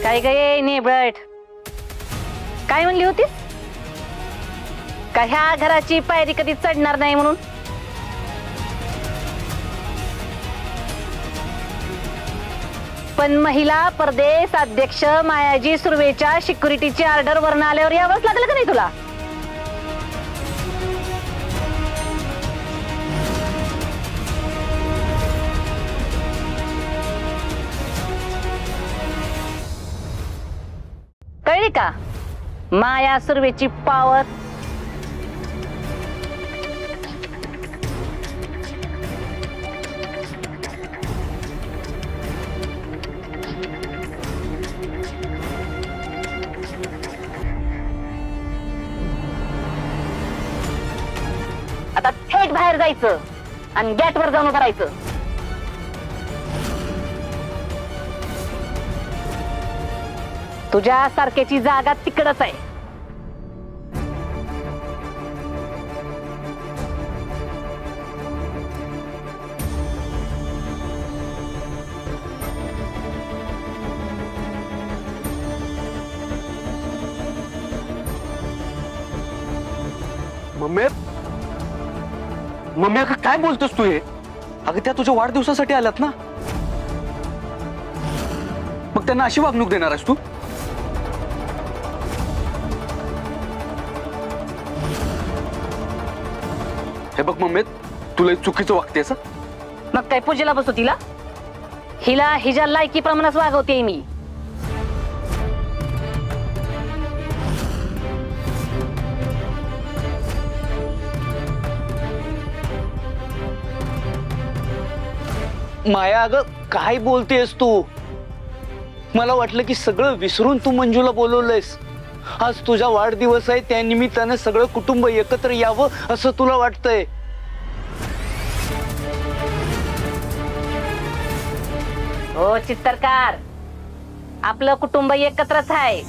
काय गे नेबट, काय म्हणली होतीस? का ह्या घराची पायरी कधी चढणार नाही म्हणून? पण महिला प्रदेश अध्यक्ष मायाजी सुर्वेच्या सिक्युरिटीची ऑर्डर वरून आल्यावर यावंच लागलं का नाही तुला? कळली का माया सुर्वेची पावर? आता थेट बाहेर जायचं आणि गेटवर जाऊन उभं राहायचं. तुझ्या सारख्याची जागा तिकडच आहे. मम्मी मम्मी, अगं काय बोलतोस तू हे? अगं त्या तुझ्या वाढदिवसासाठी आल्यात ना, मग त्यांना अशी वागणूक देणार आहेस तू? हे बघ मम्मी, तुला एक चुकीचं वागतेस. मग काय पूजेला बसतो तिला? हिला हिच्या लायकी प्रमाणात वागवते मी. माया, अगं काय बोलतेस तू? मला वाटलं की सगळं विसरून तू मंजूला बोलवलंयस. आज तुझा वाढदिवस आहे, त्या निमित्तानं सगळं कुटुंब एकत्र यावं असं तुला वाटतंय. हो चित्तरकार, आपलं कुटुंब एकत्रच आहे.